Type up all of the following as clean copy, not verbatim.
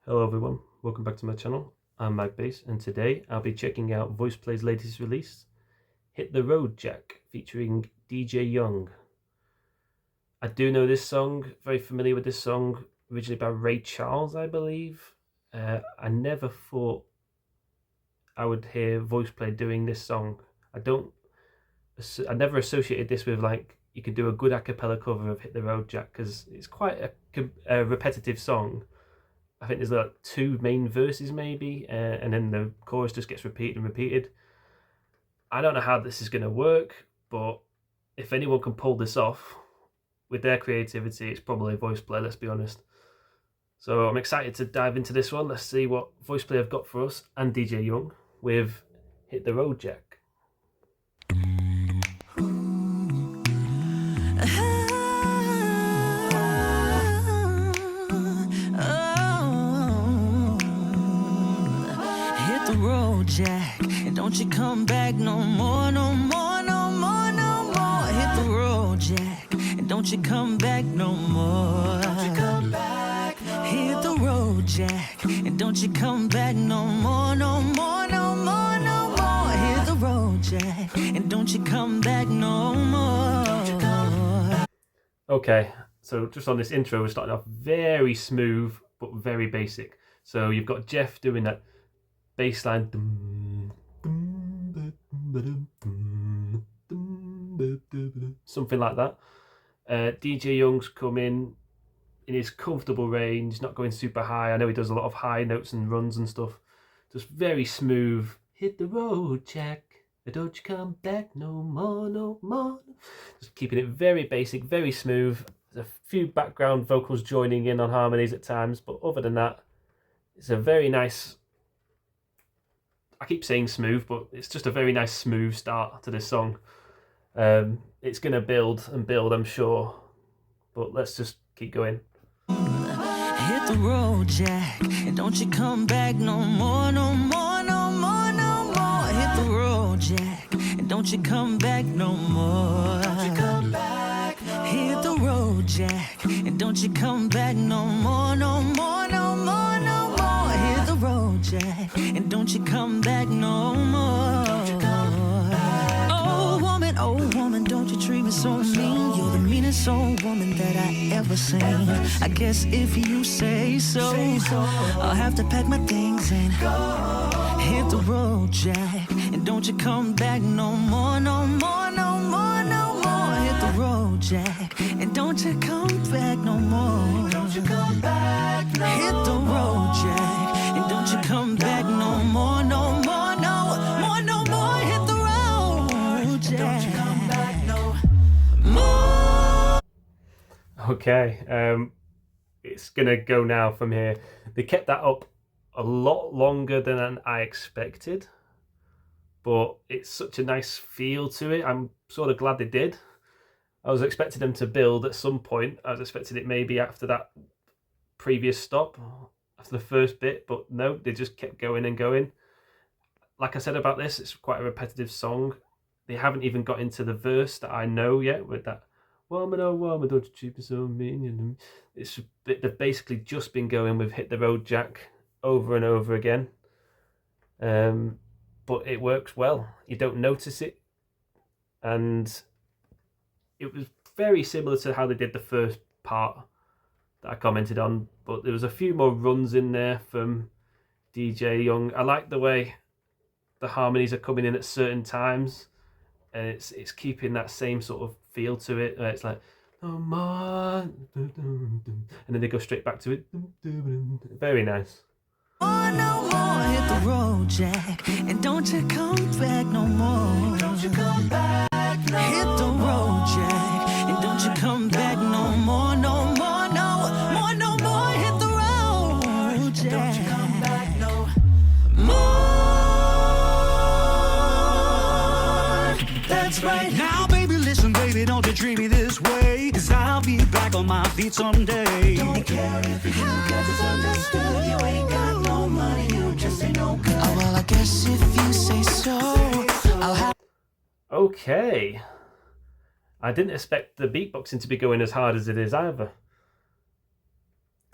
Hello everyone, welcome back to my channel. I'm Mag Bass, and today I'll be checking out Voiceplay's latest release, Hit the Road Jack, featuring DJ Young. I do know this song, very familiar with this song, originally by Ray Charles, I believe. I never thought I would hear Voiceplay doing this song. I never associated this with like, you could do a good a cappella cover of Hit the Road Jack, because it's quite a repetitive song. I think there's like two main verses maybe, and then the chorus just gets repeated and repeated. I don't know how this is going to work, but if anyone can pull this off with their creativity, it's probably Voiceplay, let's be honest. So I'm excited to dive into this one. Let's see what Voiceplay have got for us and DJ Young with Hit the Road Jack. Road, Jack, and don't you come back no more, no more, no more, no more. Hit the road, Jack, and don't you come back no more. Don't you come back no more. Hit the road, Jack, and don't you come back no more, no more, no more, no more. Hit the road, Jack, and don't you come back no more. Okay, so just on this intro, we're starting off very smooth but very basic. So you've got Jeff doing that bass line, something like that. DJ Young's come in his comfortable range, not going super high. I know he does a lot of high notes and runs and stuff. Just very smooth. Hit the road, Jack, don't you come back no more, no more. Just keeping it very basic, very smooth. There's a few background vocals joining in on harmonies at times, but other than that, it's a very nice, I keep saying smooth, but it's just a very nice smooth start to this song. It's going to build and build, I'm sure, but let's just keep going. Hit the road, Jack, and don't you come back no more, no more, no more, no more. Hit the road, Jack, and don't you come back no more. Don't you come back no more. Hit the road, Jack, and don't you come back no more, no more, no more, no more. Hit the road, Jack, and don't you come back no more. Don't you come back oh woman, don't you treat me so mean. You're the meanest old woman that I ever seen. I guess if you say so, I'll have to pack my things and go. Hit the road, Jack, and don't you come back no more, no more, no more, no more. Hit the road, Jack, and don't you come back no more. Don't you come back no more. Hit the road, Jack, and don't you come back no more, no more, no more, no more. Hit the road, Jack. Don't you come back no more. Okay, it's gonna go now from here. They kept that up a lot longer than I expected, but it's such a nice feel to it. I'm sort of glad they did. I was expecting them to build at some point. I was expecting it maybe after that previous stop, after the first bit, but no, they just kept going and going. Like I said about this, it's quite a repetitive song. They haven't even got into the verse that I know yet with that woman, oh woman, don't you treat me so mean. They've basically just been going with Hit the Road Jack over and over again. But it works well. You don't notice it. And it was very similar to how they did the first part that I commented on, but there was a few more runs in there from DJ Young. I like the way the harmonies are coming in at certain times, and it's keeping that same sort of feel to it. It's like, oh man, and then they go straight back to it. Very nice. No more, hit the road, Jack, and don't you come back no more. Don't you come back no more. Hit the road, Jack, and don't you come back no more, no more, no more, no more. Hit the road, Jack. Don't you come back no more. That's right. Now, baby, listen, baby, don't you treat me this way, 'cause I'll be back on my feet someday. Don't care if you do, 'cause it's understood. You ain't got no money, you just ain't no good. Oh, well, I guess if you say so, I'll have. Okay. I didn't expect the beatboxing to be going as hard as it is either.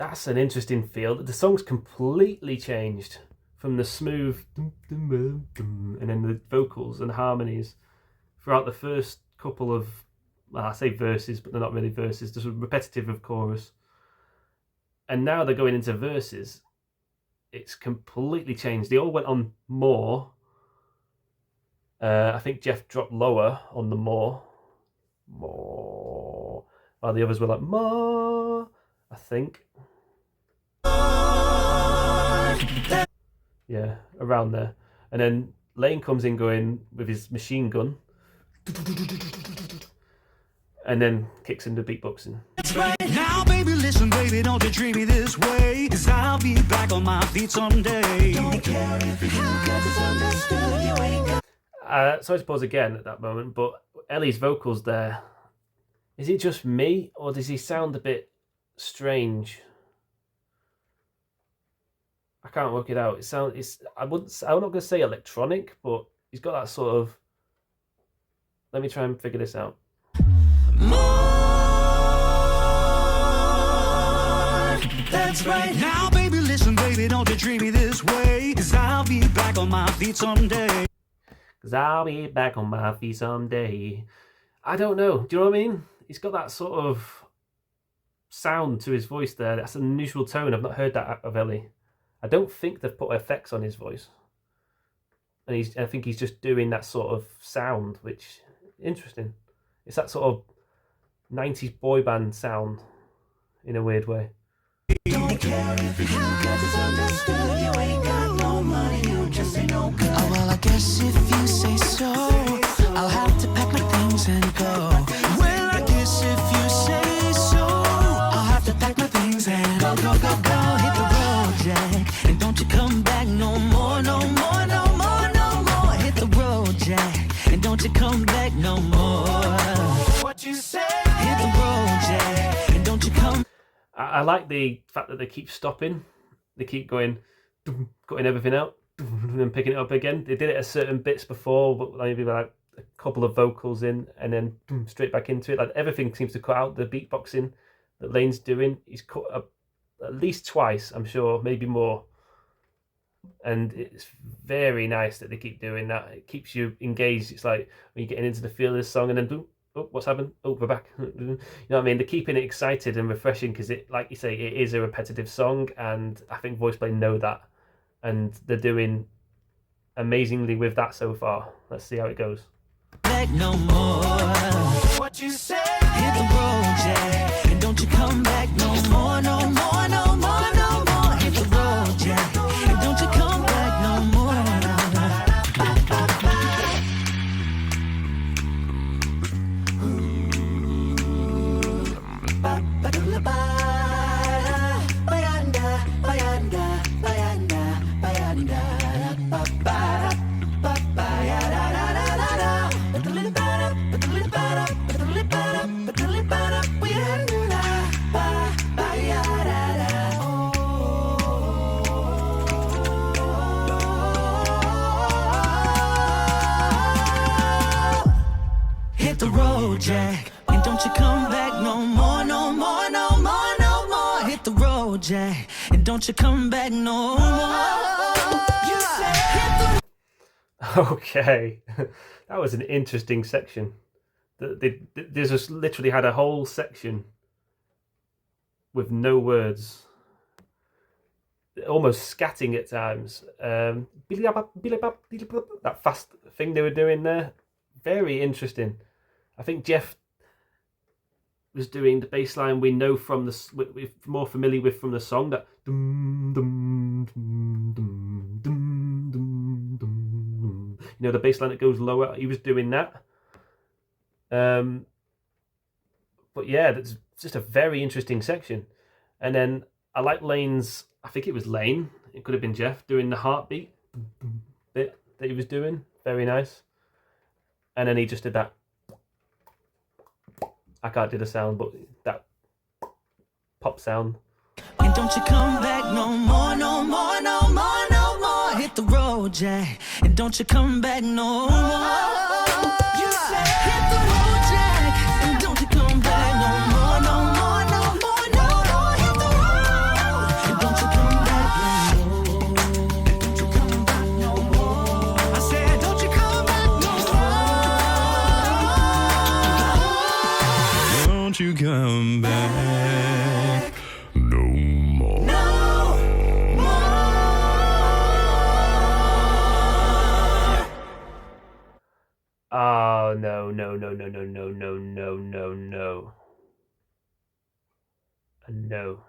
That's an interesting feel. The song's completely changed from the smooth and then the vocals and harmonies throughout the first couple of, well, I say verses, but they're not really verses, just repetitive of chorus. And now they're going into verses. It's completely changed. They all went on more. I think Jeff dropped lower on the more, while the others were like more, I think. Yeah, around there. And then Lane comes in going with his machine gun. And then kicks into beatboxing. That's right. Now, baby, listen, baby, don't you treat me this way. 'Cause I'll be back on my feet someday. Don't care if you got this understood, you ain't got. So I suppose again at that moment, but Ellie's vocals there. Is it just me, or does he sound a bit strange? I can't work it out. I'm not going to say electronic, but he's got that sort of. Let me try and figure this out. More. That's right. Now, baby, listen, baby, don't you treat me this way. 'Cause I'll be back on my feet someday. I don't know. Do you know what I mean? He's got that sort of sound to his voice there. That's an unusual tone. I've not heard that of Ellie. I don't think they've put effects on his voice. And I think he's just doing that sort of sound, which interesting. It's that sort of 90s boy band sound in a weird way. Don't care if you got this understood, you ain't got no money, you just ain't no good. Oh, well, I guess if you say so, I'll have to pack my things and go. Well, I guess if you say so, I'll have to pack my things and go. Hit the road, Jack, and don't you come back no more, no more, no more, no more. Hit the road, Jack, and don't you come back no more. What you say? Hit the road, Jack, and don't you come. I like the fact that they keep stopping. They keep going, cutting everything out, and picking it up again. They did it at certain bits before, but maybe like a couple of vocals in, and then straight back into it. Like everything seems to cut out. The beatboxing that Lane's doing, he's cut up at least twice, I'm sure, maybe more. And it's very nice that they keep doing that. It keeps you engaged. It's like when you're getting into the feel of this song, and then boom. Oh, what's happened? Oh, we're back. You know what I mean? They're keeping it excited and refreshing because it, like you say, it is a repetitive song, and I think Voiceplay know that, and they're doing amazingly with that so far. Let's see how it goes. Back no more. What you say? Hit the road, Jack, and don't you come back no more, no more, no more, no more. Hit the road, Jack, and don't you come back no more. Hit the road, Jack, and don't you come back no more, no more, no more, no more. Hit the road, Jack, and don't you come back no more. You say hit the. Okay, that was an interesting section. They just literally had a whole section with no words, almost scatting at times. That fast thing they were doing there, very interesting. I think Jeff was doing the bass line we know from the, we're more familiar with from the song, that dum, dum, dum, dum, dum, dum, dum. You know, the bass line that goes lower. He was doing that. But yeah, that's just a very interesting section. And then I like Lane's, I think it was Lane, it could have been Jeff, doing the heartbeat bit that he was doing. Very nice. And then he just did that. I can't do the sound, but that pop sound. And don't you come back no more, no more, no more, no more. Hit the road, Jack, and don't you come back no more. You say hit the road, Jack, and don't you come back no more, no more, no more, no more. Hit the road. you come back no more. Oh, no, no, no, no, no, no, no, no, no, no. No.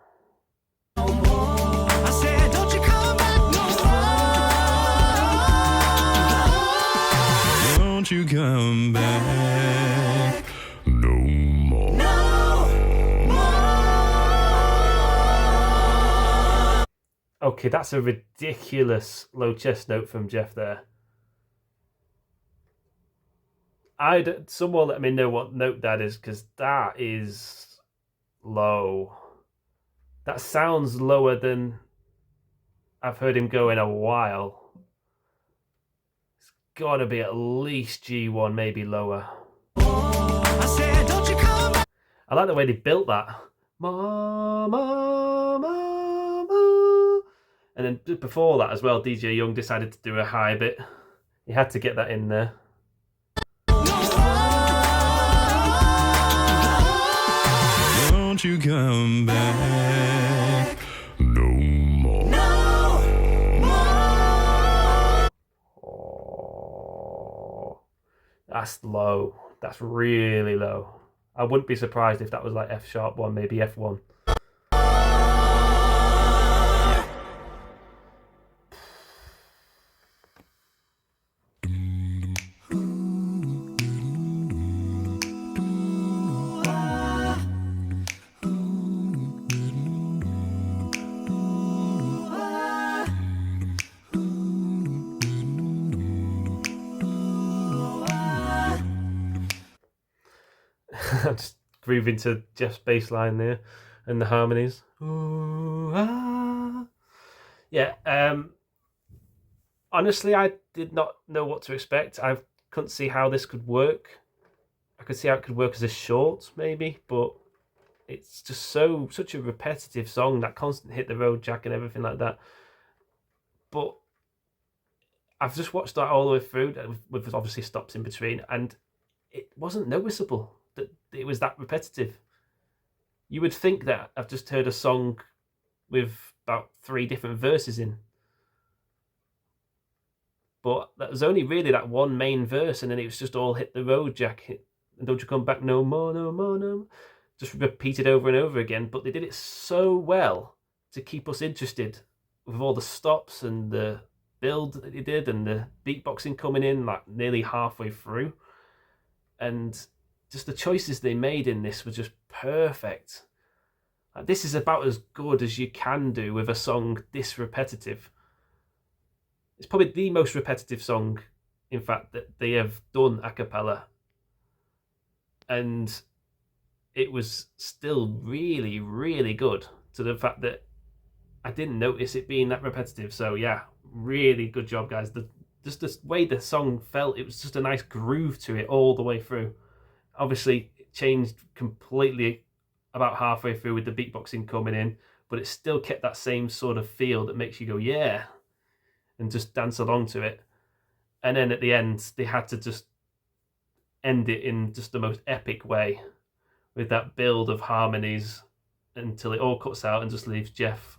I said, don't you come back no more. Don't you come back no more. Okay, that's a ridiculous low chest note from Jeff there. Someone let me know what note that is, because that is low. That sounds lower than I've heard him go in a while. It's got to be at least G1, maybe lower. I said, don't you come back. I like the way they built that. Ma, ma, ma, ma. And then before that as well, DJ Young decided to do a high bit. He had to get that in there. Don't you come back no more. Oh, that's low. That's really low. I wouldn't be surprised if that was like F sharp 1, maybe F1. I'm just grooving to Jeff's bass line there and the harmonies. Ooh, ah. Yeah, honestly, I did not know what to expect. I couldn't see how this could work. I could see how it could work as a short, maybe, but it's just such a repetitive song, that constant hit the road jack and everything like that. But I've just watched that all the way through, with obviously stops in between, and it wasn't noticeable that it was that repetitive. You would think that I've just heard a song with about 3 different verses in. But that was only really that one main verse, and then it was just all hit the road jack, and don't you come back no more, no more, no more. Just repeated over and over again. But they did it so well to keep us interested with all the stops and the build that they did and the beatboxing coming in like nearly halfway through. And just the choices they made in this were just perfect. Like, this is about as good as you can do with a song this repetitive. It's probably the most repetitive song, in fact, that they have done a cappella. And it was still really, really good, to the fact that I didn't notice it being that repetitive. So yeah, really good job, guys. Just the way the song felt, it was just a nice groove to it all the way through. Obviously, it changed completely about halfway through with the beatboxing coming in, but it still kept that same sort of feel that makes you go, yeah, and just dance along to it. And then at the end, they had to just end it in just the most epic way, with that build of harmonies until it all cuts out and just leaves Jeff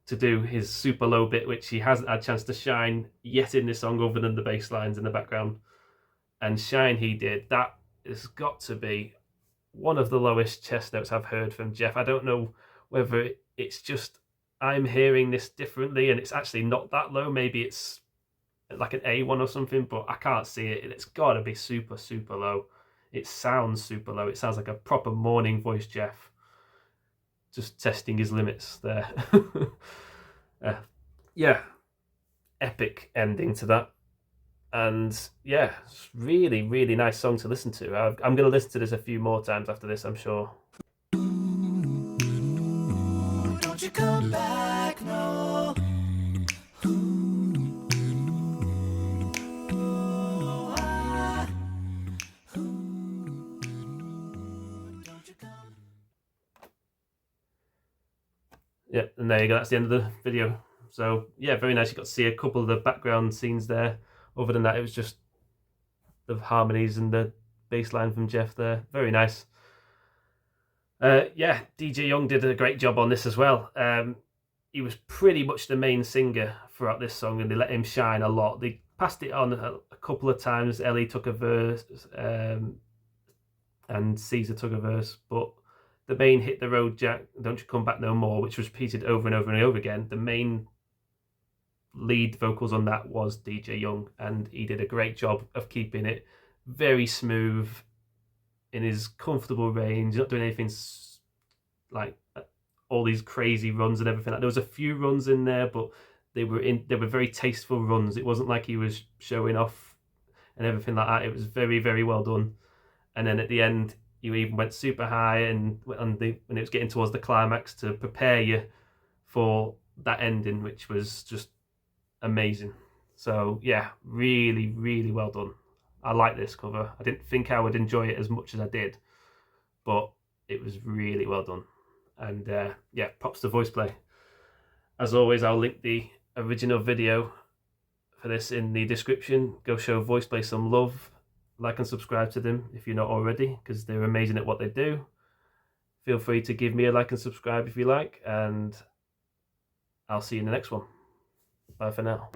to do his super low bit, which he hasn't had a chance to shine yet in this song other than the bass lines in the background. And shine he did. That has got to be one of the lowest chest notes I've heard from Jeff. I don't know whether it's just I'm hearing this differently and it's actually not that low. Maybe it's like an A1 or something, but I can't see it. It's got to be super, super low. It sounds super low. It sounds like a proper morning voice Jeff. Just testing his limits there. Yeah, epic ending to that. And yeah, it's really, really nice song to listen to. I'm going to listen to this a few more times after this, I'm sure. Don't you come back, no. Yeah, and there you go. That's the end of the video. So yeah, very nice. You got to see a couple of the background scenes there. Other than that, it was just the harmonies and the bass line from Jeff there. Very nice. Yeah, Deejay Young did a great job on this as well. He was pretty much the main singer throughout this song, and they let him shine a lot. They passed it on a couple of times. Ellie took a verse, and Caesar took a verse, but the main "Hit the Road Jack, Don't You Come Back No More," which was repeated over and over and over again, the main lead vocals on that was Deejay Young, and he did a great job of keeping it very smooth in his comfortable range, not doing anything like all these crazy runs and everything. Like, there was a few runs in there, but they were very tasteful runs. It wasn't like he was showing off and everything like that. It was very, very well done. And then at the end, you even went super high, and when it was getting towards the climax to prepare you for that ending, which was just amazing. So yeah, really, really well done. I like this cover. I didn't think I would enjoy it as much as I did, but it was really well done. And yeah, props to Voiceplay. As always, I'll link the original video for this in the description. Go show Voiceplay some love. Like and subscribe to them if you're not already, because they're amazing at what they do. Feel free to give me a like and subscribe if you like, and I'll see you in the next one. Bye for now.